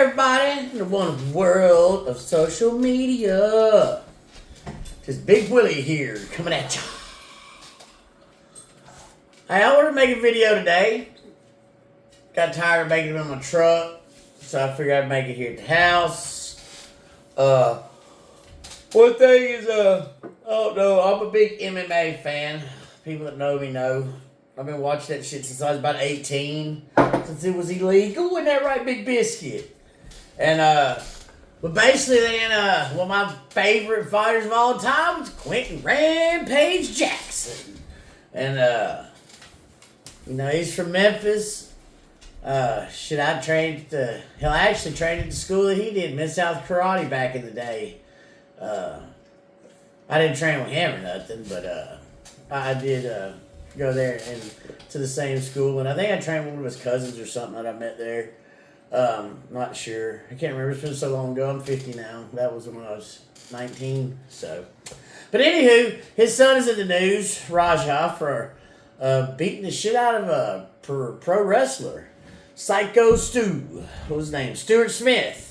everybody, in the wonderful world of social media. Just Big Willie here, coming at you. Hey, I wanted to make a video today. Got tired of making them in my truck, so I figured I'd make it here at the house. One thing is, I don't know, I'm a big MMA fan. People that know me know. I've been watching that shit since I was about 18, since it was illegal. Wasn't that right, Big Biscuit? And, but basically then, one of my favorite fighters of all time was Quentin Rampage Jackson. And, you know, he's from Memphis. I actually trained at the school that he did, Mid-South Karate, back in the day. I didn't train with him or nothing, but, I did, go there and to the same school, and I think I trained with one of his cousins or something that I met there. Not sure. I can't remember. It's been so long ago. I'm 50 now. That was when I was 19. So, but anywho, his son is in the news, Raja, for beating the shit out of a pro wrestler, Psycho Stu. What was his name? Stuart Smith.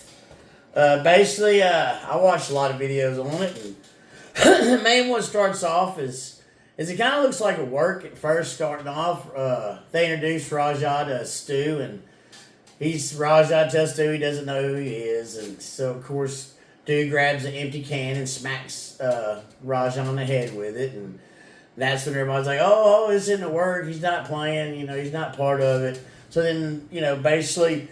Basically, I watched a lot of videos on it, and the main one starts off is it kind of looks like a work at first starting off. They introduced Raja to Stu, and Raja tells Stu he doesn't know who he is, and so of course Stu grabs an empty can and smacks Raja on the head with it, and that's when everybody's like, oh, it's in the work, he's not playing, he's not part of it. So then, basically,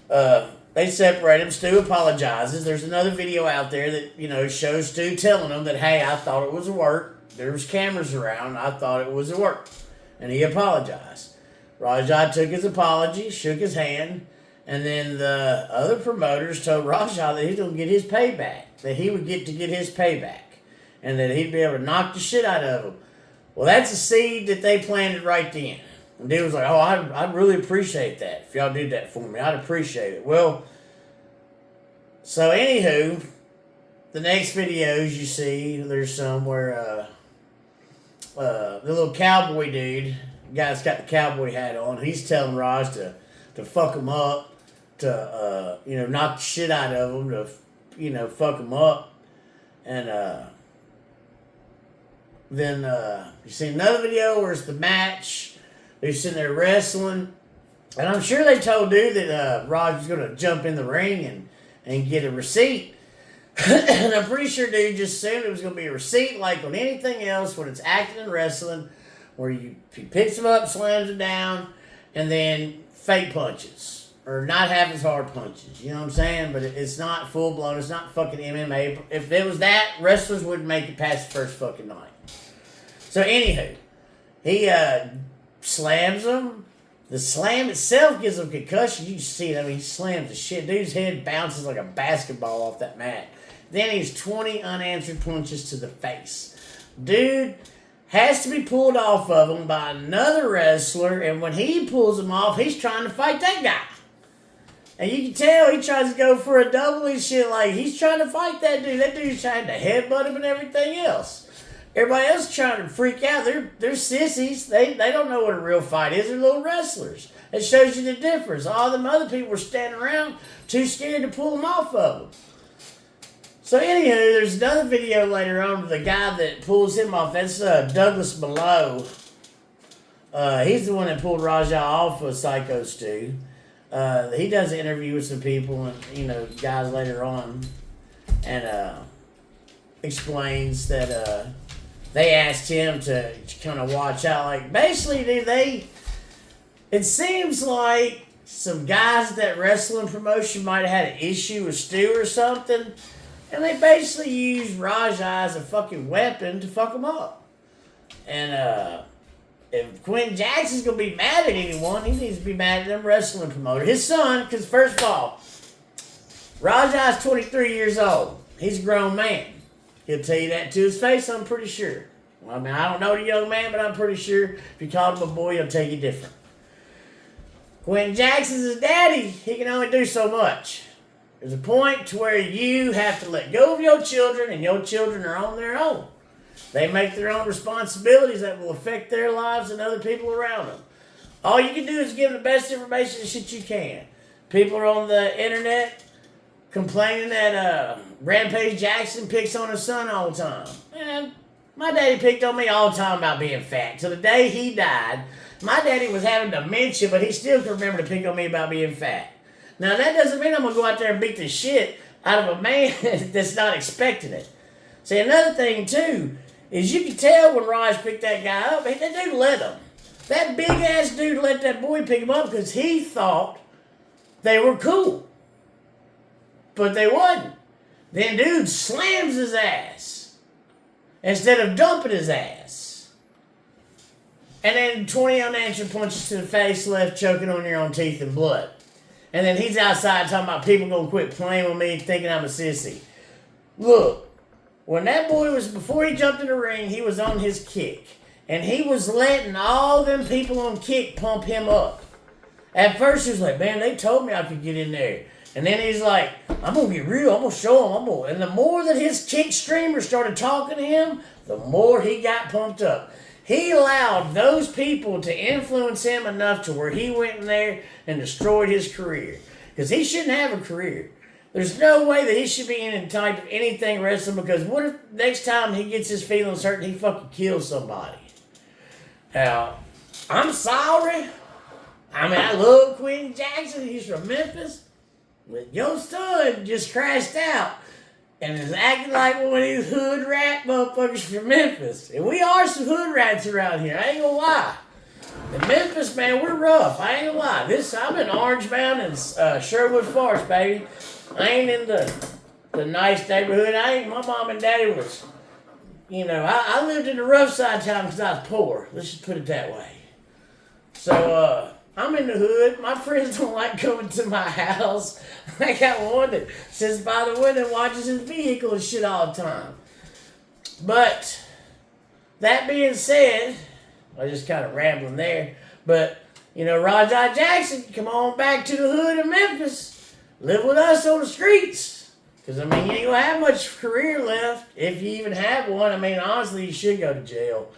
they separate him. Stu apologizes. There's another video out there that, shows Stu telling him that, hey, I thought it was a work. There was cameras around. I thought it was a work. And he apologized. Raja took his apology, shook his hand, and then the other promoters told Raja that he's going to get his payback, that he would get his payback, and that he'd be able to knock the shit out of him. Well, that's a seed that they planted right then. And dude was like, oh, I'd really appreciate that if y'all did that for me. I'd appreciate it. Well, so anywho, the next videos you see, there's some where the little cowboy dude, the guy's got the cowboy hat on, he's telling Raj to fuck him up, to, knock the shit out of him, to, fuck him up. And then you see another video where it's the match. They're sitting there wrestling. And I'm sure they told dude that Raj was going to jump in the ring and get a receipt. And I'm pretty sure dude just assumed it was going to be a receipt like on anything else when it's acting and wrestling, where he picks him up, slams him down, and then fake punches. Or not half as hard punches. You know what I'm saying? But it's not full blown. It's not fucking MMA. If it was that, wrestlers wouldn't make it past the first fucking night. So anywho, he slams him. The slam itself gives him concussion. You can see it. I mean, he slams the shit. Dude's head bounces like a basketball off that mat. Then he's 20 unanswered punches to the face. Dude has to be pulled off of him by another wrestler, and when he pulls him off, he's trying to fight that guy. And you can tell he tries to go for a double and shit, like he's trying to fight that dude. That dude's trying to headbutt him and everything else. Everybody else is trying to freak out. They're sissies. They don't know what a real fight is. They're little wrestlers. It shows you the difference. All them other people were standing around too scared to pull them off of them. So anywho, there's another video later on of the guy that pulls him off. That's Douglas Mallow. He's the one that pulled Raja off of Psycho Stu. He does an interview with some people and, guys later on, and explains that they asked him to kind of watch out. Like, basically, dude, it seems like some guys at that wrestling promotion might have had an issue with Stu or something, and they basically used Raja as a fucking weapon to fuck him up. And if Quentin Jackson's going to be mad at anyone, he needs to be mad at them wrestling promoter. His son, because first of all, Raja's 23 years old. He's a grown man. He'll tell you that to his face, I'm pretty sure. Well, I mean, I don't know the young man, but I'm pretty sure if you called him a boy, he'll tell you different. Quentin Jackson's his daddy. He can only do so much. There's a point to where you have to let go of your children, and your children are on their own. They make their own responsibilities that will affect their lives and other people around them. All you can do is give them the best information and shit you can. People are on the internet complaining that Rampage Jackson picks on his son all the time. Man, my daddy picked on me all the time about being fat. Till the day he died, my daddy was having dementia, but he still could remember to pick on me about being fat. Now, that doesn't mean I'm going to go out there and beat the shit out of a man that's not expecting it. See, another thing, too, is you can tell when Raj picked that guy up, that dude let him. That big-ass dude let that boy pick him up because he thought they were cool. But they wasn't. Then dude slams his ass instead of dumping his ass. And then 20 unanswered punches to the face left, choking on your own teeth and blood. And then he's outside talking about people gonna quit playing with me thinking I'm a sissy. Look, when that boy was, before he jumped in the ring, he was on his kick. And he was letting all them people on kick pump him up. At first he was like, man, they told me I could get in there. And then he's like, I'm going to get real. I'm going to show him. And the more that his kick streamers started talking to him, the more he got pumped up. He allowed those people to influence him enough to where he went in there and destroyed his career. Because he shouldn't have a career. There's no way that he should be in any type of anything wrestling, because what if next time he gets his feelings hurt and he fucking kills somebody? Now, I'm sorry. I mean, I love Quentin Jackson. He's from Memphis. But your son just crashed out and is acting like one of these hood rat motherfuckers from Memphis. And we are some hood rats around here. I ain't gonna lie. In Memphis, man, we're rough. I ain't gonna lie. I'm in Orange Mound and Sherwood Forest, baby. I ain't in the nice neighborhood. My mom and daddy was, I lived in the rough side of town because I was poor. Let's just put it that way. So, I'm in the hood. My friends don't like coming to my house. I got one that sits by the window and watches his vehicle and shit all the time. But, that being said, I just kind of rambling there. But, Rajai Jackson, come on back to the hood of Memphis. Live with us on the streets. Because, you ain't going to have much career left. If you even have one. Honestly, you should go to jail.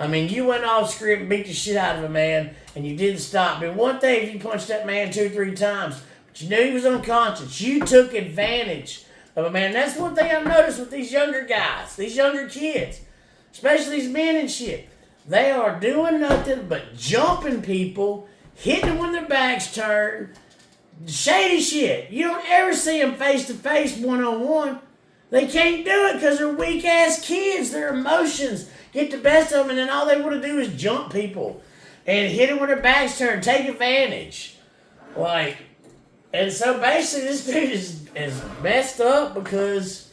You went off script and beat the shit out of a man, and you didn't stop. But one thing, if you punched that man 2-3 times, but you knew he was unconscious, you took advantage of a man. And that's one thing I've noticed with these younger guys, these younger kids, especially these men and shit. They are doing nothing but jumping people, hitting them when their backs turn, shady shit. You don't ever see them face-to-face, one-on-one. They can't do it because they're weak-ass kids. Their emotions get the best of them, and then all they want to do is jump people and hit them when their backs turned, take advantage. And so basically this dude is messed up because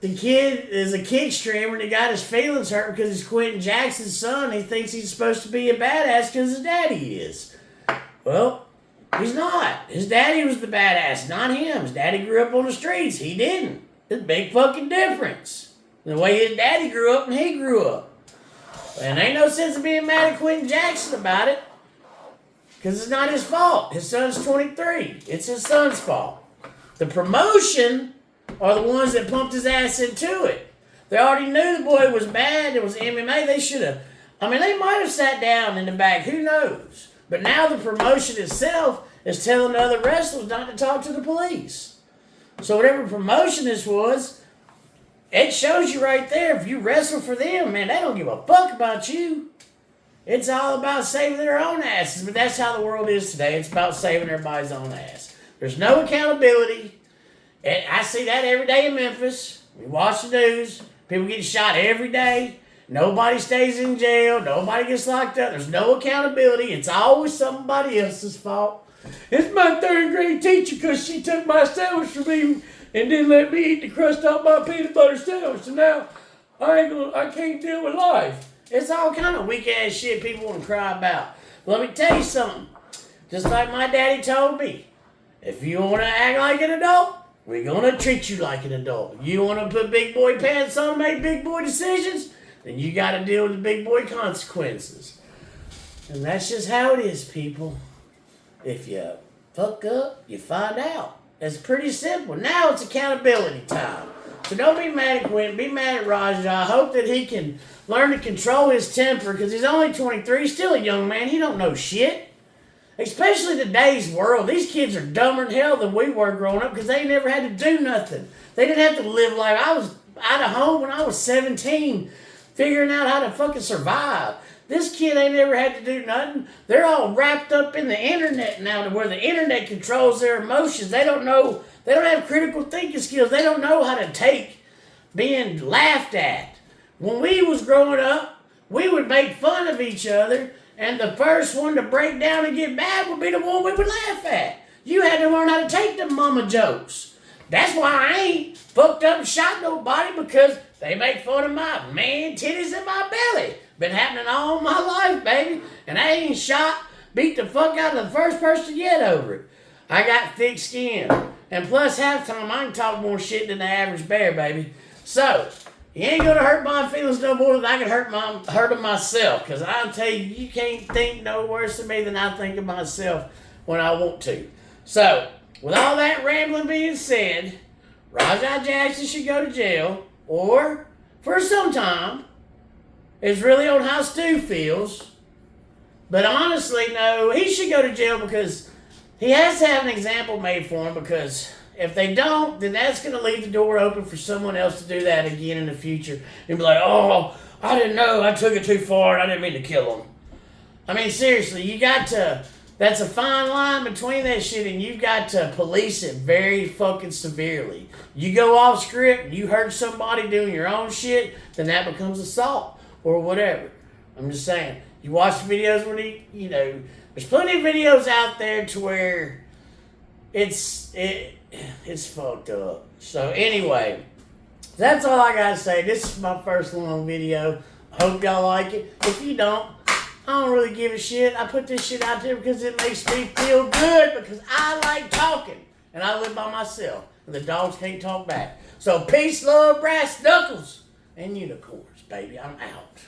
the kid is a kick streamer and he got his feelings hurt because he's Quentin Jackson's son. He thinks he's supposed to be a badass because his daddy is. Well, he's not. His daddy was the badass, not him. His daddy grew up on the streets. He didn't. There's a big fucking difference. The way his daddy grew up and he grew up. And ain't no sense of being mad at Quentin Jackson about it. Because it's not his fault. His son's 23. It's his son's fault. The promotion are the ones that pumped his ass into it. They already knew the boy was bad. It was MMA. They should have. They might have sat down in the back. Who knows? But now the promotion itself is telling the other wrestlers not to talk to the police. So whatever promotion this was, it shows you right there, if you wrestle for them, man, they don't give a fuck about you. It's all about saving their own asses. But that's how the world is today. It's about saving everybody's own ass. There's no accountability. And I see that every day in Memphis. We watch the news. People get shot every day. Nobody stays in jail. Nobody gets locked up. There's no accountability. It's always somebody else's fault. It's my third grade teacher because she took my sandwich from me and didn't let me eat the crust off my peanut butter sandwich. So now I can't deal with life. It's all kind of weak ass shit people want to cry about. Let me tell you something. Just like my daddy told me, if you want to act like an adult, we're going to treat you like an adult. You want to put big boy pants on and make big boy decisions, then you got to deal with the big boy consequences. And that's just how it is, people. If you fuck up, you find out. It's pretty simple. Now it's accountability time. So don't be mad at Quentin. Be mad at Raja. I hope that he can learn to control his temper because he's only 23. He's still a young man. He don't know shit. Especially today's world. These kids are dumber than hell than we were growing up because they never had to do nothing. They didn't have to live life. I was out of home when I was 17 figuring out how to fucking survive. This kid ain't never had to do nothing. They're all wrapped up in the internet now to where the internet controls their emotions. They don't know, they don't have critical thinking skills. They don't know how to take being laughed at. When we was growing up, we would make fun of each other, and the first one to break down and get mad would be the one we would laugh at. You had to learn how to take them mama jokes. That's why I ain't fucked up and shot nobody, because they make fun of my man titties in my belly. Been happening all my life, baby. And I ain't beat the fuck out of the first person yet over it. I got thick skin. And plus, half the time, I can talk more shit than the average bear, baby. So, you ain't gonna hurt my feelings no more than I can hurt them myself. Because I'll tell you, you can't think no worse of me than I think of myself when I want to. So, with all that rambling being said, Rajai Jackson should go to jail, or for some time. It's really on how Stu feels. But honestly, no, he should go to jail because he has to have an example made for him, because if they don't, then that's going to leave the door open for someone else to do that again in the future. And be like, oh, I didn't know, I took it too far, and I didn't mean to kill him. I mean, seriously, you got to, that's a fine line between that shit, and you've got to police it very fucking severely. You go off script, and you hurt somebody doing your own shit, then that becomes assault. Or whatever. I'm just saying. You watch the videos when there's plenty of videos out there to where it's fucked up. So anyway, that's all I gotta say. This is my first long video. I hope y'all like it. If you don't, I don't really give a shit. I put this shit out there because it makes me feel good, because I like talking. And I live by myself. And the dogs can't talk back. So peace, love, brass knuckles, and unicorns. Baby, I'm out.